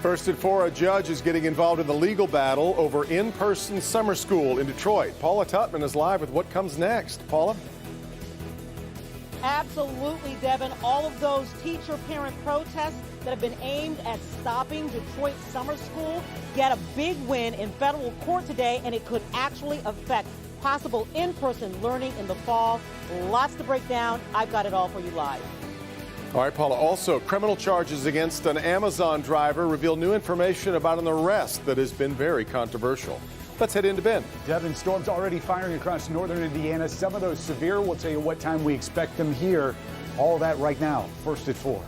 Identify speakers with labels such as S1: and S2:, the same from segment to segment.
S1: First at 4, a judge is getting involved in the legal battle over in-person summer school in Detroit. Paula Tutman is live with what comes next. Paula?
S2: Absolutely, Devin. All of those teacher-parent protests that have been aimed at stopping Detroit summer school get a big win in federal court today, and it could actually affect possible in-person learning in the fall. Lots to break down. I've got it all for you live.
S1: All right, Paula. Also, criminal charges against an Amazon driver reveal new information about an arrest that has been very controversial. Let's head into Ben.
S3: Devin, storms already firing across northern Indiana. Some of those severe. We'll tell you what time we expect them here. All that right now. First at 4.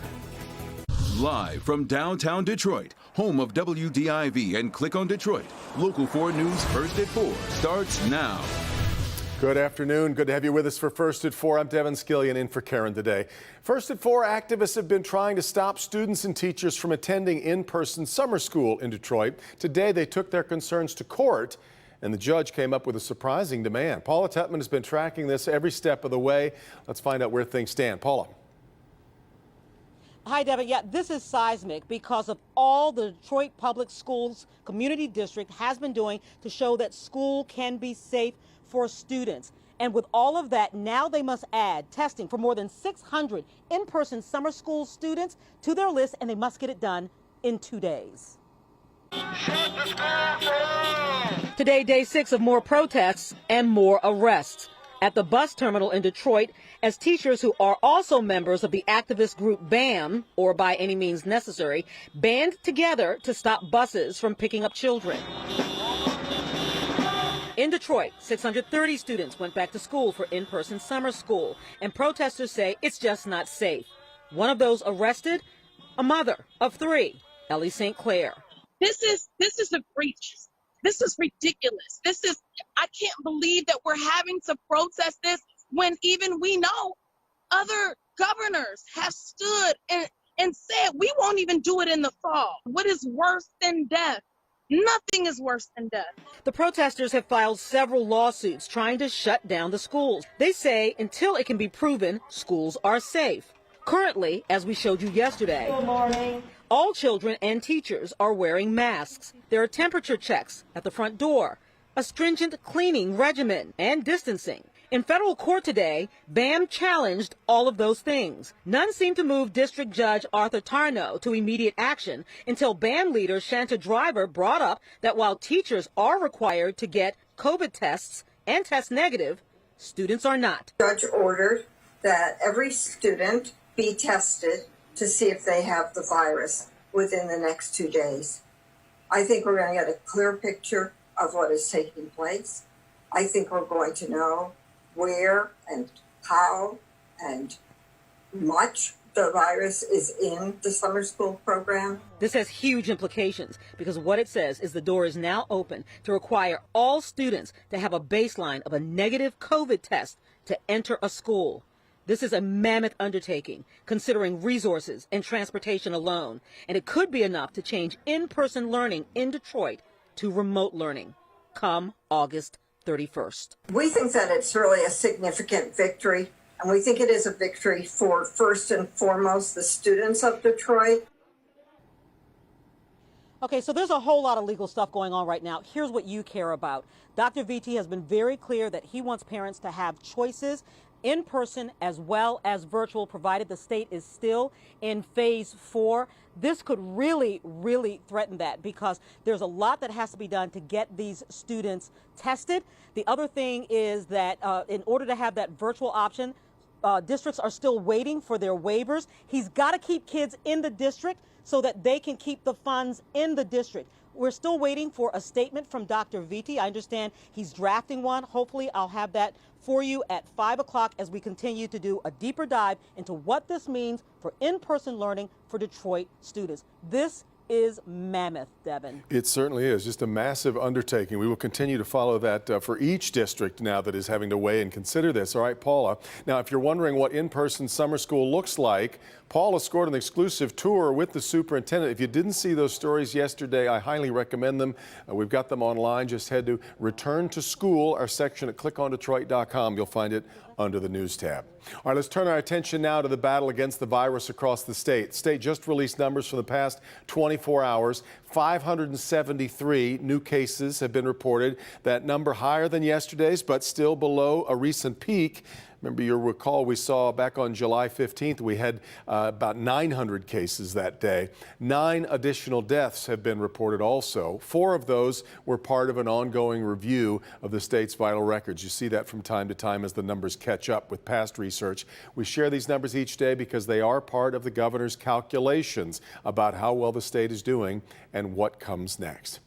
S4: Live from downtown Detroit, home of WDIV and Click on Detroit. Local 4 News First at 4 starts now.
S1: Good afternoon. Good to have you with us for First at 4. I'm Devin Skillian in for Karen today. First at 4, activists have been trying to stop students and teachers from attending in-person summer school in Detroit. Today, they took their concerns to court, and the judge came up with a surprising demand. Paula Tutman has been tracking this every step of the way. Let's find out where things stand. Paula.
S2: Hi, Devin. Yeah, this is seismic because of all the Detroit Public Schools Community District has been doing to show that school can be safe for students. And with all of that, now they must add testing for more than 600 in-person summer school students to their list, and they must get it done in 2 days. Today, day 6 of more protests and more arrests at the bus terminal in Detroit as teachers who are also members of the activist group BAM, or By Any Means Necessary, band together to stop buses from picking up children. In Detroit, 630 students went back to school for in-person summer school, and protesters say it's just not safe. One of those arrested, a mother of 3, Ellie St. Clair.
S5: This is a breach. This is ridiculous. I can't believe that we're having to protest this when even we know other governors have stood and said we won't even do it in the fall. What is worse than death? Nothing is worse than death.
S2: The protesters have filed several lawsuits trying to shut down the schools. They say until it can be proven schools are safe. Currently, as we showed you yesterday, good morning, all children and teachers are wearing masks. There are temperature checks at the front door, a stringent cleaning regimen, and distancing. In federal court today, BAM challenged all of those things. None seemed to move District Judge Arthur Tarnow to immediate action until BAM leader Shanta Driver brought up that while teachers are required to get COVID tests and test negative, students are not.
S6: Judge ordered that every student be tested to see if they have the virus within the next 2 days. I think we're going to get a clear picture of what is taking place. I think we're going to know where and how and much the virus is in the summer school program.
S2: This has huge implications because what it says is the door is now open to require all students to have a baseline of a negative COVID test to enter a school. This is a mammoth undertaking, considering resources and transportation alone, and it could be enough to change in-person learning in Detroit to remote learning come August 31st.
S6: We think that it's really a significant victory, and we think it is a victory for, first and foremost, the students of Detroit.
S2: Okay, so there's a whole lot of legal stuff going on right now. Here's what you care about. Dr. Viti has been very clear that he wants parents to have choices in person as well as virtual, provided the state is still in phase 4. This could really, really threaten that because there's a lot that has to be done to get these students tested. The other thing is that in order to have that virtual option, districts are still waiting for their waivers. He's got to keep kids in the district so that they can keep the funds in the district. We're still waiting for a statement from Dr. Viti. I understand he's drafting one. Hopefully I'll have that for you at 5 o'clock as we continue to do a deeper dive into what this means for in-person learning for Detroit students. This is mammoth, Devin.
S1: It certainly is. Just a massive undertaking. We will continue to follow that for each district now that is having to weigh and consider this. All right, Paula. Now, if you're wondering what in-person summer school looks like, Paula scored an exclusive tour with the superintendent. If you didn't see those stories yesterday, I highly recommend them. We've got them online. Just head to Return to School, our section at clickondetroit.com. You'll find it under the News tab. All right, let's turn our attention now to the battle against the virus across the state. The state just released numbers for the past 24 hours. 573 new cases have been reported. That number higher than yesterday's, but still below a recent peak. Remember, you'll recall we saw back on July 15th, we had about 900 cases that day. 9 additional deaths have been reported also. 4 of those were part of an ongoing review of the state's vital records. You see that from time to time as the numbers catch up with past research. We share these numbers each day because they are part of the governor's calculations about how well the state is doing and what comes next.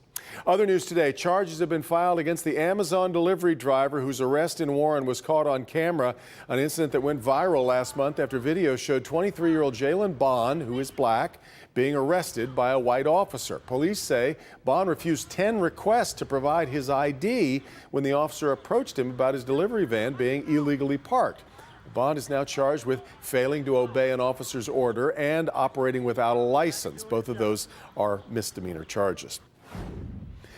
S1: Other news today, charges have been filed against the Amazon delivery driver whose arrest in Warren was caught on camera, an incident that went viral last month after video showed 23-year-old Jalen Bond, who is black, being arrested by a white officer. Police say Bond refused 10 requests to provide his ID when the officer approached him about his delivery van being illegally parked. Bond is now charged with failing to obey an officer's order and operating without a license. Both of those are misdemeanor charges.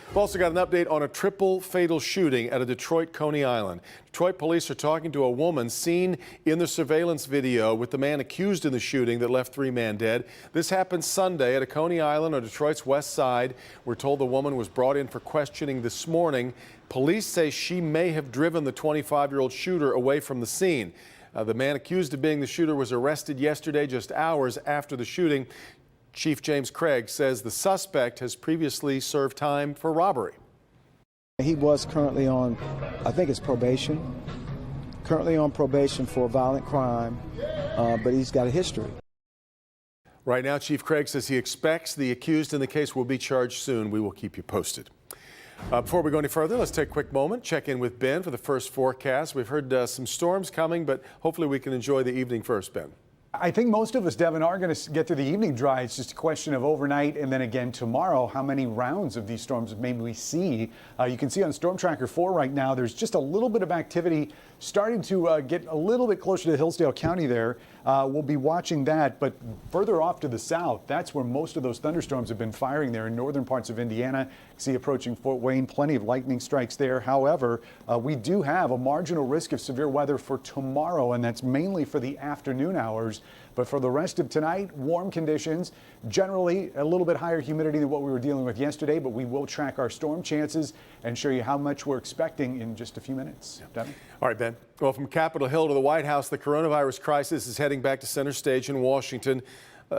S1: We've also got an update on a triple fatal shooting at a Detroit Coney Island. Detroit police are talking to a woman seen in the surveillance video with the man accused in the shooting that left 3 men dead. This happened Sunday at a Coney Island on Detroit's west side. We're told the woman was brought in for questioning this morning. Police say she may have driven the 25-year-old shooter away from the scene. The man accused of being the shooter was arrested yesterday, just hours after the shooting. Chief James Craig says the suspect has previously served time for robbery.
S7: He was currently on, I think it's probation, for violent crime, but he's got a history.
S1: Right now, Chief Craig says he expects the accused in the case will be charged soon. We will keep you posted. Before we go any further, let's take a quick moment, check in with Ben for the first forecast. We've heard some storms coming, but hopefully we can enjoy the evening first, Ben.
S3: I think most of us, Devin, are going to get to the evening dry. It's just a question of overnight and then again tomorrow, how many rounds of these storms maybe we see. You can see on Storm Tracker 4 right now, there's just a little bit of activity starting to get a little bit closer to Hillsdale County there. We'll be watching that, but further off to the south, that's where most of those thunderstorms have been firing there in northern parts of Indiana. See approaching Fort Wayne, plenty of lightning strikes there. However, we do have a marginal risk of severe weather for tomorrow, and that's mainly for the afternoon hours. But for the rest of tonight, warm conditions, generally a little bit higher humidity than what we were dealing with yesterday, but we will track our storm chances and show you how much we're expecting in just a few minutes. Devin?
S1: All right, Ben. Well, from Capitol Hill to the White House, the coronavirus crisis is heading back to center stage in Washington.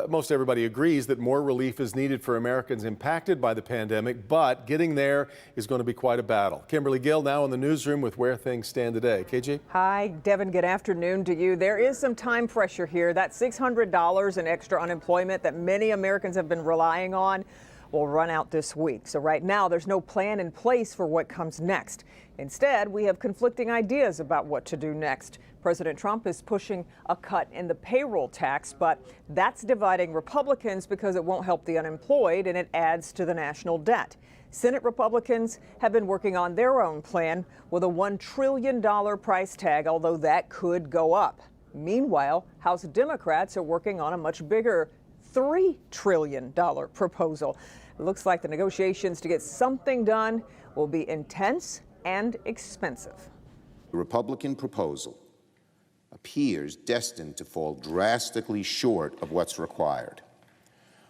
S1: Most everybody agrees that more relief is needed for Americans impacted by the pandemic, but getting there is going to be quite a battle. Kimberly Gill now in the newsroom with where things stand today. KG?
S8: Hi, Devin. Good afternoon to you. There is some time pressure here. That $600 in extra unemployment that many Americans have been relying on will run out this week. So right now, there's no plan in place for what comes next. Instead, we have conflicting ideas about what to do next. President Trump is pushing a cut in the payroll tax, but that's dividing Republicans because it won't help the unemployed and it adds to the national debt. Senate Republicans have been working on their own plan with a $1 trillion price tag, although that could go up. Meanwhile, House Democrats are working on a much bigger $3 trillion proposal. It looks like the negotiations to get something done will be intense and expensive.
S9: The Republican proposal appears destined to fall drastically short of what's required.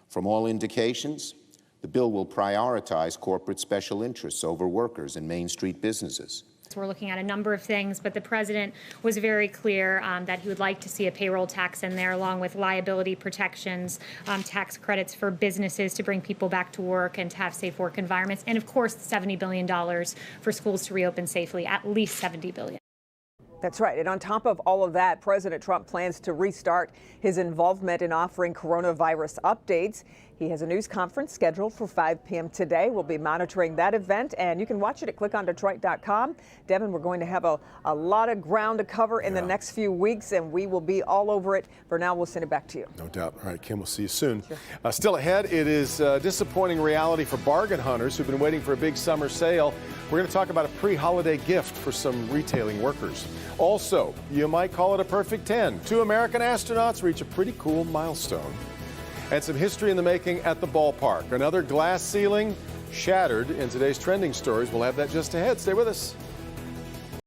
S9: From all indications, the bill will prioritize corporate special interests over workers and Main Street businesses.
S10: We're looking at a number of things, but the president was very clear that he would like to see a payroll tax in there, along with liability protections, tax credits for businesses to bring people back to work and to have safe work environments, and of course, $70 billion for schools to reopen safely, at least $70 billion.
S8: That's right. And on top of all of that, President Trump plans to restart his involvement in offering coronavirus updates. He has a news conference scheduled for 5 p.m. today. We'll be monitoring that event, and you can watch it at clickondetroit.com. Devin, we're going to have a lot of ground to cover in the next few weeks, and we will be all over it. For now, we'll send it back to you.
S1: No doubt. All right, Kim, we'll see you soon. Sure. Still ahead, it is disappointing reality for bargain hunters who've been waiting for a big summer sale. We're going to talk about a pre-holiday gift for some retailing workers. Also, you might call it a perfect 10. 2 American astronauts reach a pretty cool milestone. And some history in the making at the ballpark. Another glass ceiling shattered in today's trending stories. We'll have that just ahead. Stay with us.